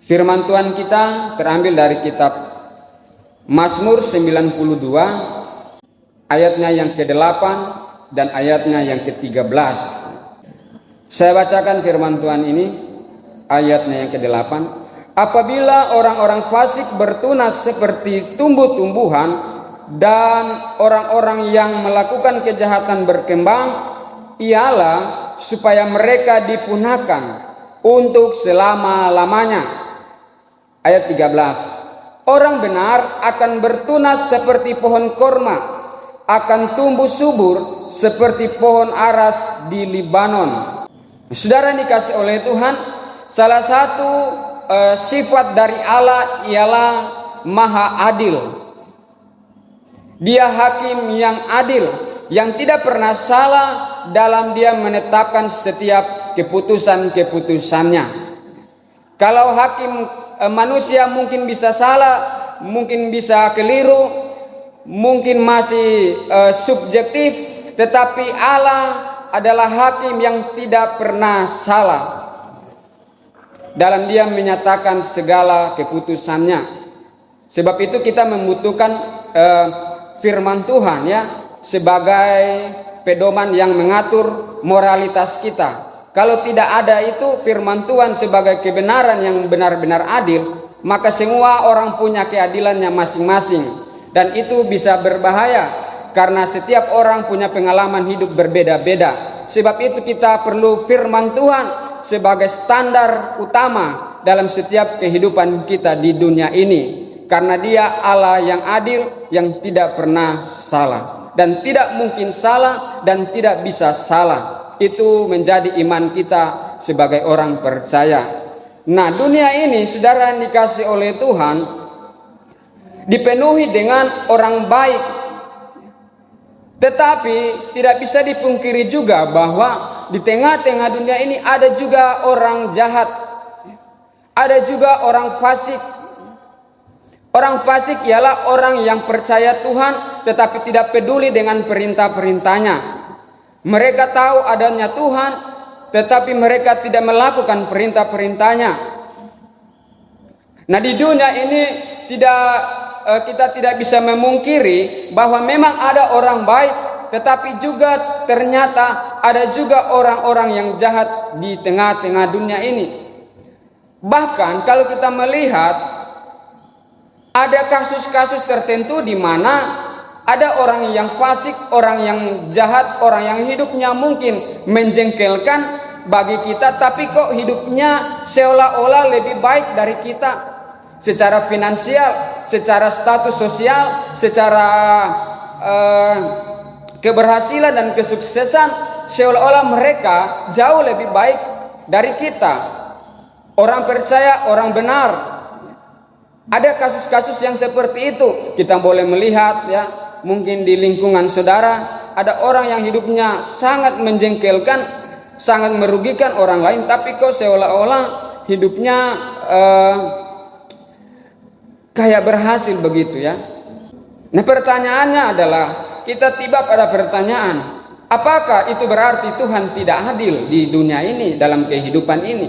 Firman Tuhan kita terambil dari kitab Mazmur 92 ayatnya yang ke-8 dan ayatnya yang ke-13. Saya bacakan firman Tuhan ini, ayatnya yang ke-8. Apabila orang-orang fasik bertunas seperti tumbuh-tumbuhan dan orang-orang yang melakukan kejahatan berkembang, ialah supaya mereka dipunahkan untuk selama-lamanya. Ayat 13. Orang benar akan bertunas seperti pohon korma, akan tumbuh subur seperti pohon aras di Libanon. Saudara dikasih oleh Tuhan, salah satu sifat dari Allah ialah Maha Adil. Dia hakim yang adil, yang tidak pernah salah dalam dia menetapkan setiap keputusan-keputusannya. Kalau hakim manusia mungkin bisa salah, mungkin bisa keliru, mungkin masih subjektif, tetapi Allah adalah hakim yang tidak pernah salah dalam dia menyatakan segala keputusannya. Sebab itu kita membutuhkan firman Tuhan ya sebagai pedoman yang mengatur moralitas kita. Kalau tidak ada itu firman Tuhan sebagai kebenaran yang benar-benar adil, maka semua orang punya keadilannya masing-masing, dan itu bisa berbahaya karena setiap orang punya pengalaman hidup berbeda-beda. Sebab itu kita perlu firman Tuhan sebagai standar utama dalam setiap kehidupan kita di dunia ini, karena Dia Allah yang adil, yang tidak pernah salah dan tidak mungkin salah dan tidak bisa salah. Itu menjadi iman kita sebagai orang percaya. Nah, dunia ini saudara yang dikasih oleh Tuhan dipenuhi dengan orang baik, tetapi tidak bisa dipungkiri juga bahwa di tengah-tengah dunia ini ada juga orang jahat, ada juga orang fasik. Orang fasik ialah orang yang percaya Tuhan tetapi tidak peduli dengan perintah-perintahnya. Mereka tahu adanya Tuhan, tetapi mereka tidak melakukan perintah-perintahnya. Nah, di dunia ini kita tidak bisa memungkiri bahwa memang ada orang baik, tetapi juga ternyata ada juga orang-orang yang jahat di tengah-tengah dunia ini. Bahkan kalau kita melihat ada kasus-kasus tertentu di mana ada orang yang fasik, orang yang jahat, orang yang hidupnya mungkin menjengkelkan bagi kita, tapi kok hidupnya seolah-olah lebih baik dari kita secara finansial, secara status sosial, secara keberhasilan dan kesuksesan, seolah-olah mereka jauh lebih baik dari kita. Orang percaya, orang benar. Ada kasus-kasus yang seperti itu. Kita boleh melihat ya, mungkin di lingkungan saudara ada orang yang hidupnya sangat menjengkelkan, sangat merugikan orang lain, tapi kok seolah-olah hidupnya kayak berhasil begitu ya. Nah, pertanyaannya adalah kita tiba pada pertanyaan, apakah itu berarti Tuhan tidak adil di dunia ini, dalam kehidupan ini?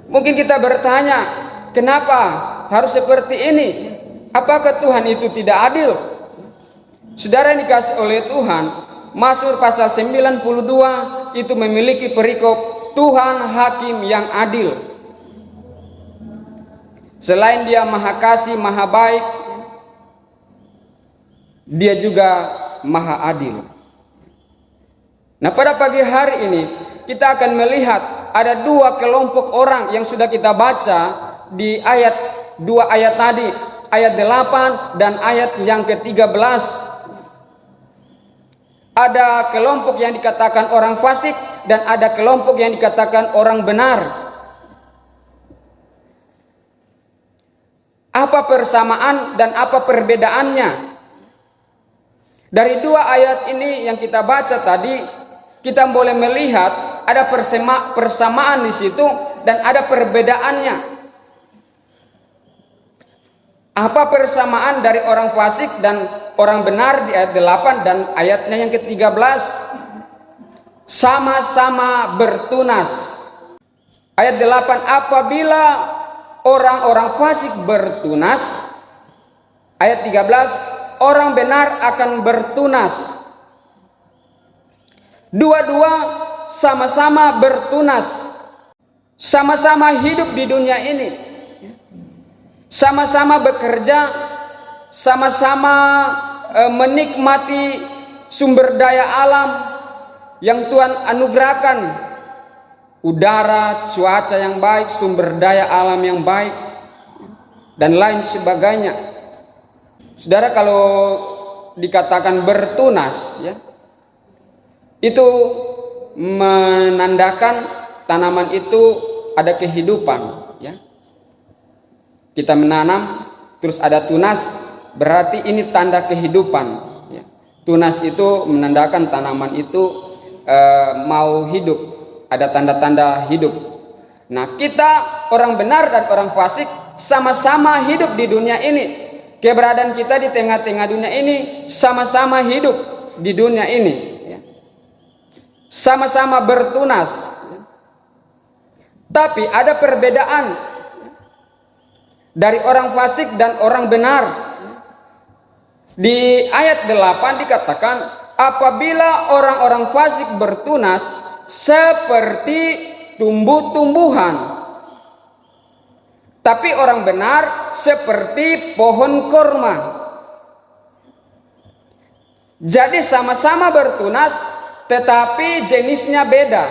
Mungkin kita bertanya, kenapa harus seperti ini? Apakah Tuhan itu tidak adil? Saudara yang dikasih oleh Tuhan, Mazmur pasal 92 itu memiliki perikop Tuhan hakim yang adil. Selain Dia maha kasih, maha baik, Dia juga maha adil. Nah, pada pagi hari ini kita akan melihat ada dua kelompok orang yang sudah kita baca di dua ayat tadi, ayat 8 dan ayat yang ke-13. Ada kelompok yang dikatakan orang fasik dan ada kelompok yang dikatakan orang benar. Apa persamaan dan apa perbedaannya? Dari dua ayat ini yang kita baca tadi, kita boleh melihat ada persamaan di situ dan ada perbedaannya. Apa persamaan dari orang fasik dan orang benar di ayat 8 dan ayatnya yang ke-13? Sama-sama bertunas. Ayat 8, apabila orang-orang fasik bertunas. Ayat 13, orang benar akan bertunas. Dua-dua sama-sama bertunas, sama-sama hidup di dunia ini, sama-sama bekerja, sama-sama menikmati sumber daya alam yang Tuhan anugerahkan, udara, cuaca yang baik, sumber daya alam yang baik, dan lain sebagainya. Saudara, kalau dikatakan bertunas, ya, itu menandakan tanaman itu ada kehidupan, ya. Kita menanam terus ada tunas, berarti ini tanda kehidupan, ya. Tunas itu menandakan tanaman itu mau hidup, ada tanda-tanda hidup. Nah, kita orang benar dan orang fasik sama-sama hidup di dunia ini. Keberadaan kita di tengah-tengah dunia ini, sama-sama hidup di dunia ini, ya. Sama-sama bertunas, ya. Tapi ada perbedaan dari orang fasik dan orang benar. Di ayat 8 dikatakan, apabila orang-orang fasik bertunas seperti tumbuh-tumbuhan, tapi orang benar seperti pohon korma. Jadi sama-sama bertunas, tetapi jenisnya beda.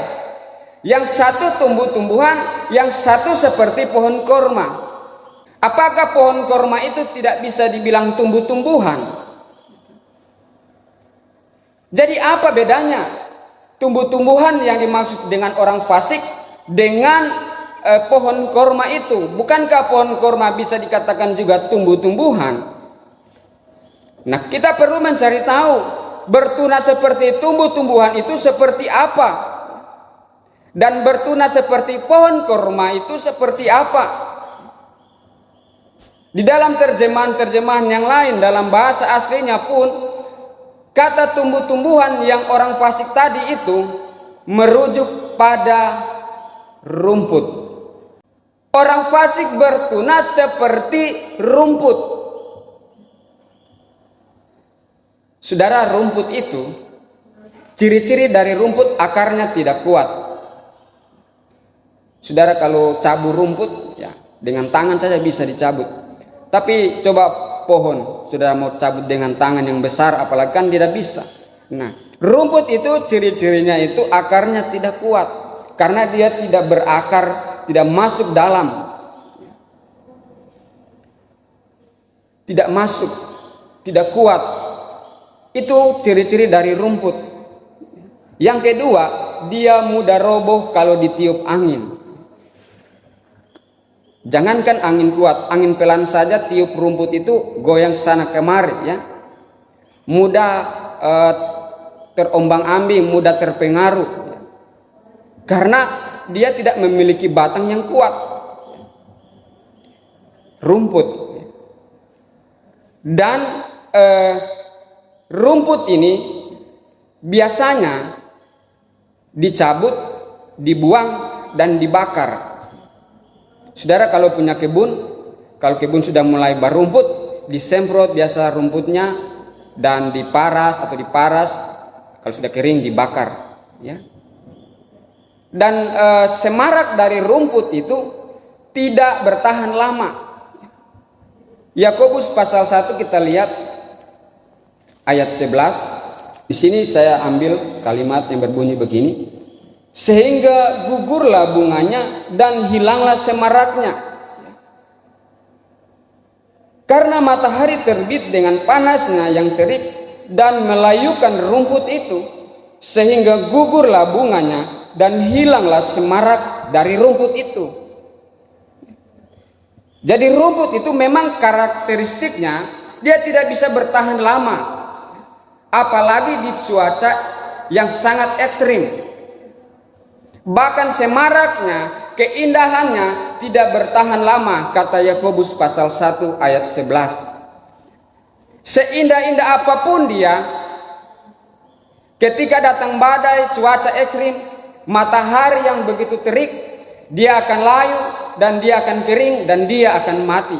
Yang satu tumbuh-tumbuhan, yang satu seperti pohon korma. Apakah pohon korma itu tidak bisa dibilang tumbuh-tumbuhan? Jadi apa bedanya tumbuh-tumbuhan yang dimaksud dengan orang fasik dengan pohon korma itu? Bukankah pohon korma bisa dikatakan juga tumbuh-tumbuhan? Nah, kita perlu mencari tahu bertunas seperti tumbuh-tumbuhan itu seperti apa, dan bertunas seperti pohon korma itu seperti apa. Di dalam terjemahan-terjemahan yang lain, dalam bahasa aslinya pun kata tumbuh-tumbuhan yang orang fasik tadi itu merujuk pada rumput. Orang fasik bertunas seperti rumput. Saudara, rumput itu, ciri-ciri dari rumput akarnya tidak kuat. Saudara, kalau cabut rumput, ya dengan tangan saja bisa dicabut. Tapi coba pohon, saudara mau cabut dengan tangan yang besar, apalagi kan tidak bisa. Nah, rumput itu ciri-cirinya itu akarnya tidak kuat, karena dia tidak berakar, tidak masuk dalam, tidak masuk, tidak kuat. Itu ciri-ciri dari rumput. Yang kedua, dia mudah roboh kalau ditiup angin. Jangankan angin kuat, angin pelan saja tiup rumput itu goyang sana kemari, ya. Mudah terombang-ambing, mudah terpengaruh, ya. Karena dia tidak memiliki batang yang kuat. Rumput. Dan rumput ini biasanya dicabut, dibuang, dan dibakar. Saudara, kalau punya kebun, kalau kebun sudah mulai berumput, disemprot biasa rumputnya dan diparas atau diparas. Kalau sudah kering dibakar, ya. Dan semarak dari rumput itu tidak bertahan lama. Yakobus pasal 1 kita lihat ayat 11. Di sini saya ambil kalimat yang berbunyi begini. Sehingga gugurlah bunganya dan hilanglah semaraknya. Karena matahari terbit dengan panasnya yang terik dan melayukan rumput itu, sehingga gugurlah bunganya dan hilanglah semarak dari rumput itu. Jadi rumput itu memang karakteristiknya dia tidak bisa bertahan lama, apalagi di cuaca yang sangat ekstrim. Bahkan semaraknya, keindahannya tidak bertahan lama, kata Yakobus pasal 1 ayat 11. Seindah-indah apapun dia, ketika datang badai, cuaca ekstrim, matahari yang begitu terik, dia akan layu dan dia akan kering dan dia akan mati.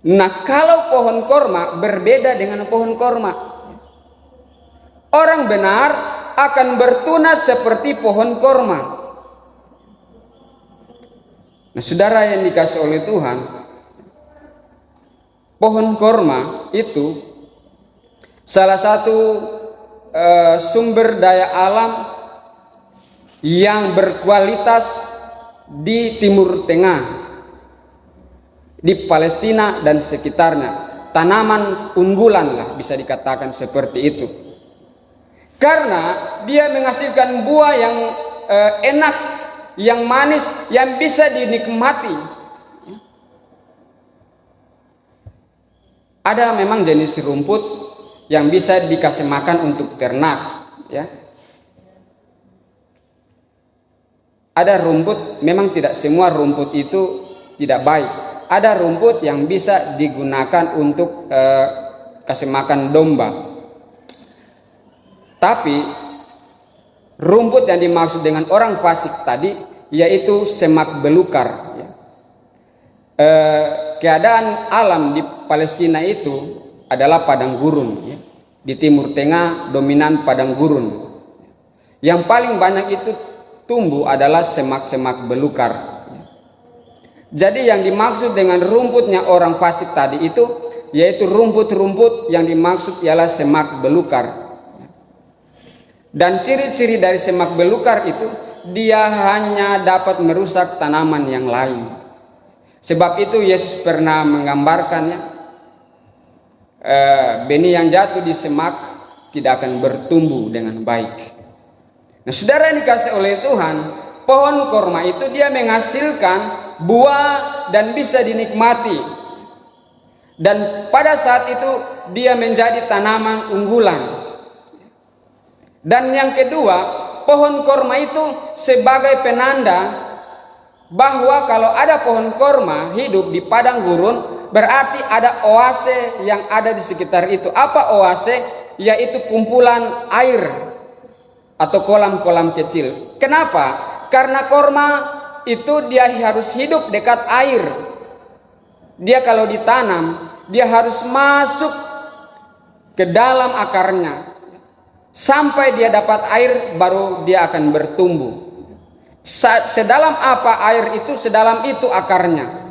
Nah, kalau pohon korma berbeda dengan pohon korma. Orang benar akan bertunas seperti pohon korma. Nah, saudara yang dikasih oleh Tuhan, pohon korma itu salah satu sumber daya alam yang berkualitas di Timur Tengah, di Palestina dan sekitarnya. Tanaman unggulan lah bisa dikatakan seperti itu. Karena dia menghasilkan buah yang enak, yang manis, yang bisa dinikmati. Ada memang jenis rumput yang bisa dikasih makan untuk ternak, ya. Ada rumput, memang tidak semua rumput itu tidak baik. Ada rumput yang bisa digunakan untuk kasih makan domba. Tapi rumput yang dimaksud dengan orang fasik tadi yaitu semak belukar. Ya. Keadaan alam di Palestina itu adalah padang gurun. Ya. Di Timur Tengah dominan padang gurun. Yang paling banyak itu tumbuh adalah semak-semak belukar. Ya. Jadi yang dimaksud dengan rumputnya orang fasik tadi itu yaitu rumput-rumput yang dimaksud ialah semak belukar. Dan ciri-ciri dari semak belukar itu dia hanya dapat merusak tanaman yang lain. Sebab itu Yesus pernah menggambarkannya, benih yang jatuh di semak tidak akan bertumbuh dengan baik. Nah, saudara yang dikasih oleh Tuhan, pohon korma itu dia menghasilkan buah dan bisa dinikmati. Dan pada saat itu dia menjadi tanaman unggulan. Dan yang kedua, pohon korma itu sebagai penanda bahwa kalau ada pohon korma hidup di padang gurun, berarti ada oase yang ada di sekitar itu. Apa oase? Yaitu kumpulan air atau kolam-kolam kecil. Kenapa? Karena korma itu dia harus hidup dekat air. Dia kalau ditanam, dia harus masuk ke dalam akarnya. Sampai dia dapat air baru dia akan bertumbuh. Sedalam apa air itu, sedalam itu akarnya.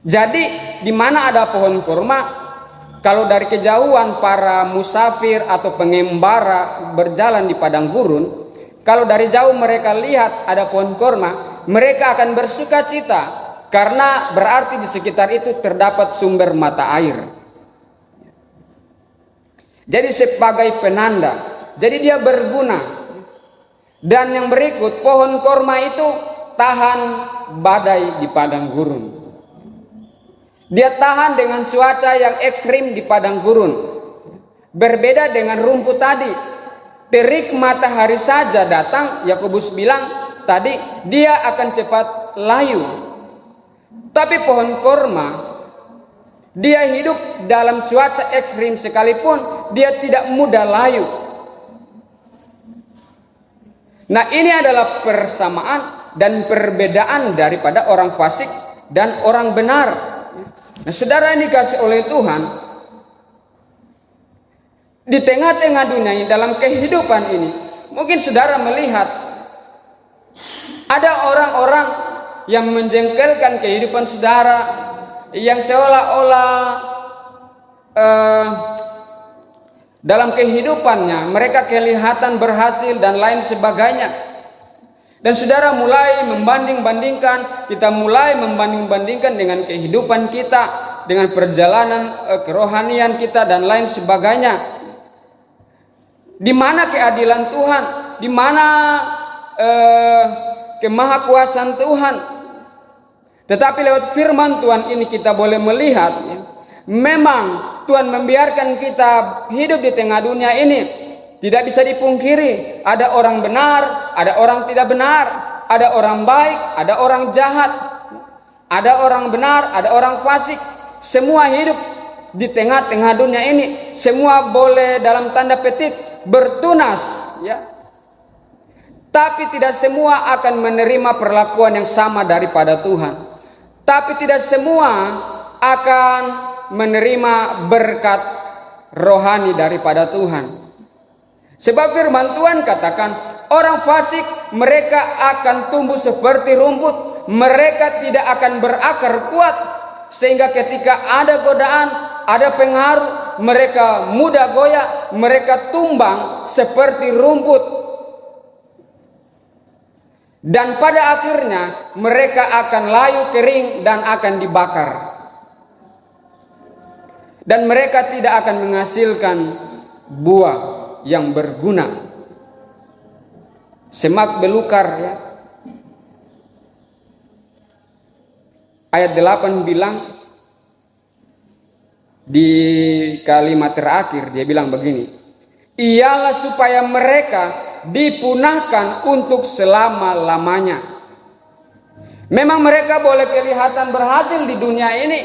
Jadi di mana ada pohon kurma, kalau dari kejauhan para musafir atau pengembara berjalan di padang gurun, kalau dari jauh mereka lihat ada pohon kurma, mereka akan bersuka cita karena berarti di sekitar itu terdapat sumber mata air. Jadi sebagai penanda, jadi dia berguna. Dan yang berikut, pohon korma itu tahan badai di padang gurun. Dia tahan dengan cuaca yang ekstrim di padang gurun. Berbeda dengan rumput tadi, terik matahari saja datang, Yakobus bilang tadi, dia akan cepat layu. Tapi pohon korma, dia hidup dalam cuaca ekstrim sekalipun dia tidak mudah layu. Nah, ini adalah persamaan dan perbedaan daripada orang fasik dan orang benar. Nah, saudara yang dikasih oleh Tuhan, di tengah-tengah dunia ini, dalam kehidupan ini, mungkin saudara melihat ada orang-orang yang menjengkelkan kehidupan saudara, yang seolah-olah dalam kehidupannya mereka kelihatan berhasil dan lain sebagainya. Dan saudara mulai membanding-bandingkan, kita mulai membanding-bandingkan dengan kehidupan kita, dengan perjalanan kerohanian kita dan lain sebagainya. Di mana keadilan Tuhan? Di mana kemahakuasaan Tuhan? Tetapi lewat firman Tuhan ini kita boleh melihat, ya, memang Tuhan membiarkan kita hidup di tengah dunia ini. Tidak bisa dipungkiri, ada orang benar, ada orang tidak benar, ada orang baik, ada orang jahat, ada orang benar, ada orang fasik. Semua hidup di tengah-tengah dunia ini, semua boleh dalam tanda petik bertunas, ya. Tapi tidak semua akan menerima perlakuan yang sama daripada Tuhan. Tapi tidak semua akan menerima berkat rohani daripada Tuhan. Sebab firman Tuhan katakan, orang fasik mereka akan tumbuh seperti rumput. Mereka tidak akan berakar kuat. Sehingga ketika ada godaan, ada pengaruh, mereka mudah goyah, mereka tumbang seperti rumput. Dan pada akhirnya mereka akan layu kering dan akan dibakar. Dan mereka tidak akan menghasilkan buah yang berguna. Semak belukar ya. Ayat 8 bilang, di kalimat terakhir dia bilang begini, ialah supaya mereka dipunahkan untuk selama-lamanya. Memang mereka boleh kelihatan berhasil di dunia ini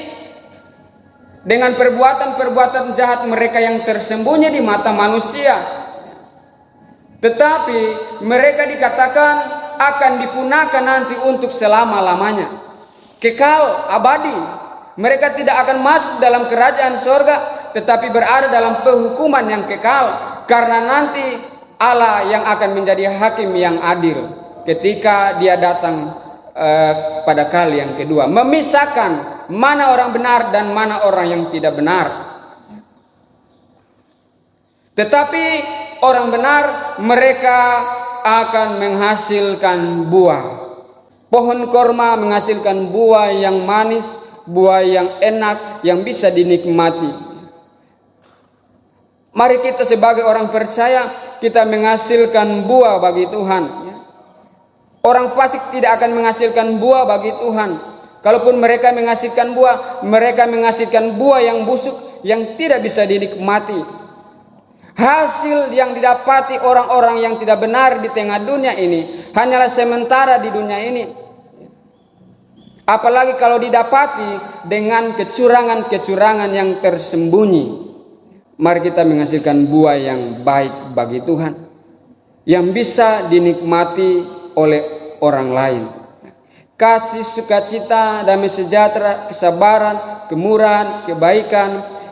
dengan perbuatan-perbuatan jahat mereka yang tersembunyi di mata manusia. Tetapi mereka dikatakan akan dipunahkan nanti untuk selama-lamanya. Kekal, abadi. Mereka tidak akan masuk dalam kerajaan surga, tetapi berada dalam penghukuman yang kekal. Karena nanti Allah yang akan menjadi hakim yang adil ketika dia datang pada kali yang kedua, memisahkan mana orang benar dan mana orang yang tidak benar. Tetapi orang benar mereka akan menghasilkan buah. Pohon korma menghasilkan buah yang manis, buah yang enak, yang bisa dinikmati. Mari kita sebagai orang percaya, kita menghasilkan buah bagi Tuhan. Orang fasik tidak akan menghasilkan buah bagi Tuhan. Kalaupun mereka menghasilkan buah, mereka menghasilkan buah yang busuk, yang tidak bisa dinikmati. Hasil yang didapati orang-orang yang tidak benar di tengah dunia ini hanyalah sementara di dunia ini. Apalagi kalau didapati dengan kecurangan-kecurangan yang tersembunyi. Mari kita menghasilkan buah yang baik bagi Tuhan, yang bisa dinikmati oleh orang lain. Kasih, sukacita, damai sejahtera, kesabaran, kemurahan, kebaikan,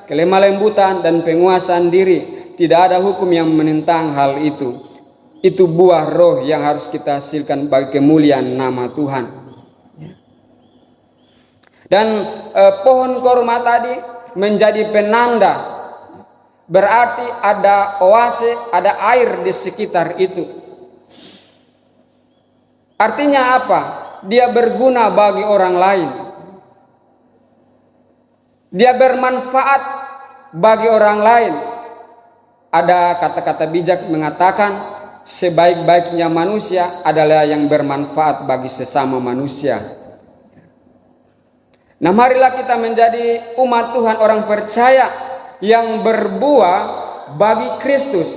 kelemah lembutan, dan penguasaan diri. Tidak ada hukum yang menentang hal itu. Itu buah roh yang harus kita hasilkan bagi kemuliaan nama Tuhan. Dan pohon korma tadi menjadi penanda. Berarti ada oase, ada air di sekitar itu. Artinya apa? Dia berguna bagi orang lain. Dia bermanfaat bagi orang lain. Ada kata-kata bijak mengatakan, sebaik-baiknya manusia adalah yang bermanfaat bagi sesama manusia. Nah, marilah kita menjadi umat Tuhan, orang percaya yang berbuah bagi Kristus,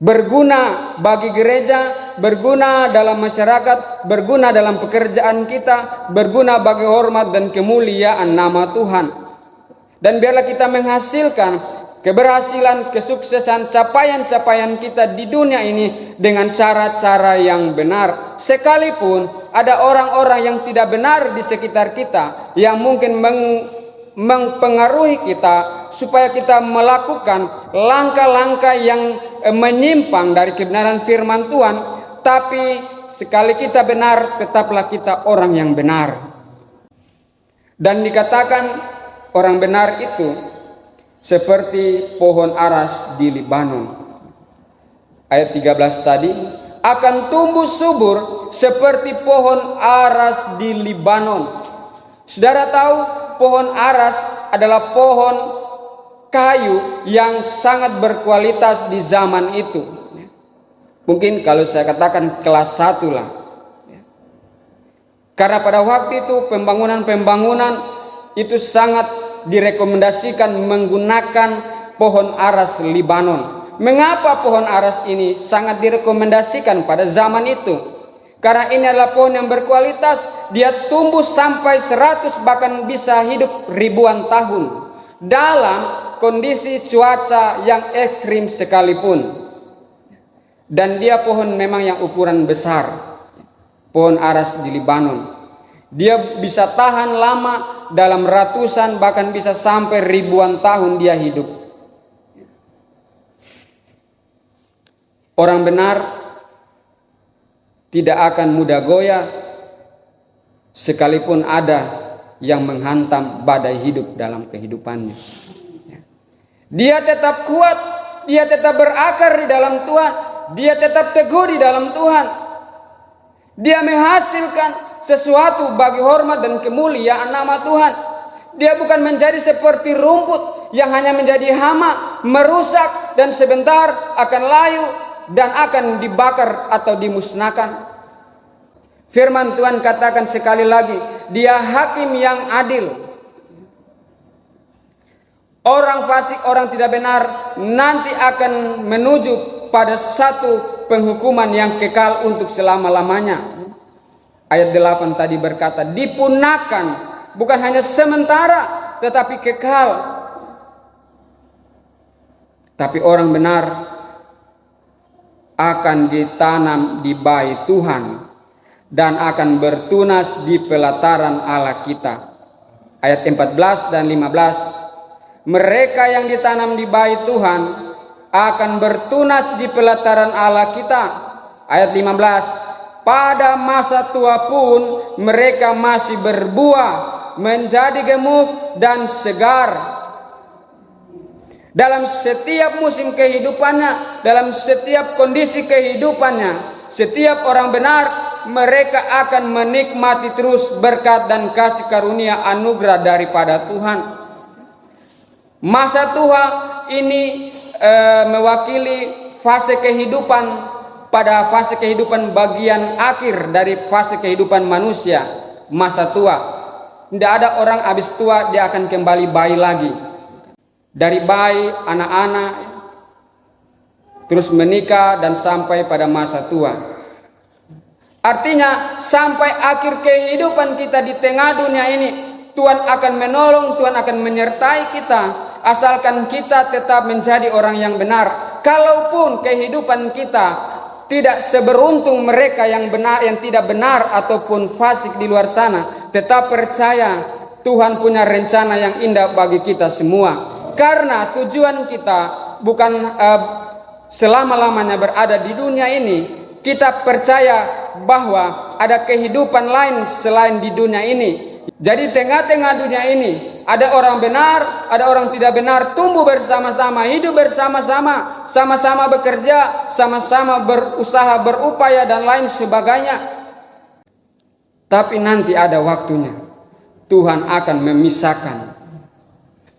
berguna bagi gereja, berguna dalam masyarakat, berguna dalam pekerjaan kita, berguna bagi hormat dan kemuliaan nama Tuhan. Dan biarlah kita menghasilkan keberhasilan, kesuksesan, capaian-capaian kita di dunia ini dengan cara-cara yang benar. Sekalipun ada orang-orang yang tidak benar di sekitar kita yang mungkin mempengaruhi kita supaya kita melakukan langkah-langkah yang menyimpang dari kebenaran firman Tuhan, tapi sekali kita benar, tetaplah kita orang yang benar. Dan dikatakan orang benar itu seperti pohon aras di Libanon. Ayat 13 tadi, akan tumbuh subur seperti pohon aras di Libanon. Saudara tahu pohon aras adalah pohon kayu yang sangat berkualitas di zaman itu. Mungkin kalau saya katakan kelas 1 lah. Karena pada waktu itu pembangunan itu sangat direkomendasikan menggunakan pohon aras Libanon. Mengapa pohon aras ini sangat direkomendasikan pada zaman itu? Karena ini adalah pohon yang berkualitas, dia tumbuh sampai 100 bahkan bisa hidup ribuan tahun dalam kondisi cuaca yang ekstrim sekalipun. Dan dia pohon memang yang ukuran besar, pohon aras di Libanon. Dia bisa tahan lama, dalam ratusan bahkan bisa sampai ribuan tahun dia hidup. Orang benar tidak akan mudah goyah sekalipun ada yang menghantam badai hidup dalam kehidupannya. Dia tetap kuat, dia tetap berakar di dalam Tuhan, dia tetap teguh di dalam Tuhan. Dia menghasilkan sesuatu bagi hormat dan kemuliaan nama Tuhan. Dia bukan menjadi seperti rumput yang hanya menjadi hama, merusak dan sebentar akan layu dan akan dibakar atau dimusnahkan. Firman Tuhan katakan sekali lagi, dia hakim yang adil. Orang fasik, orang tidak benar nanti akan menuju pada satu penghukuman yang kekal untuk selama-lamanya. Ayat 8 tadi berkata, dipunahkan, bukan hanya sementara tetapi kekal. Tapi orang benar akan ditanam di bait Tuhan dan akan bertunas di pelataran Allah kita. Ayat 14 dan 15. Mereka yang ditanam di bait Tuhan akan bertunas di pelataran Allah kita. Ayat 15. Pada masa tua pun mereka masih berbuah, menjadi gemuk dan segar. Dalam setiap musim kehidupannya, dalam setiap kondisi kehidupannya, setiap orang benar, mereka akan menikmati terus berkat dan kasih karunia anugerah daripada Tuhan. Masa tua ini mewakili fase kehidupan, pada fase kehidupan bagian akhir dari fase kehidupan manusia, masa tua. Tidak ada orang habis tua dia akan kembali bayi lagi. Dari bayi, anak-anak, terus menikah dan sampai pada masa tua. Artinya sampai akhir kehidupan kita di tengah dunia ini, Tuhan akan menolong, Tuhan akan menyertai kita, asalkan kita tetap menjadi orang yang benar. Kalaupun kehidupan kita tidak seberuntung mereka yang benar, yang tidak benar ataupun fasik di luar sana, tetap percaya Tuhan punya rencana yang indah bagi kita semua. Karena tujuan kita bukan selama-lamanya berada di dunia ini. Kita percaya bahwa ada kehidupan lain selain di dunia ini. Jadi tengah-tengah dunia ini ada orang benar, ada orang tidak benar, tumbuh bersama-sama, hidup bersama-sama, sama-sama bekerja, sama-sama berusaha, berupaya dan lain sebagainya. Tapi nanti ada waktunya Tuhan akan memisahkan.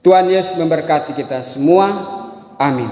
Tuhan Yesus memberkati kita semua. Amin.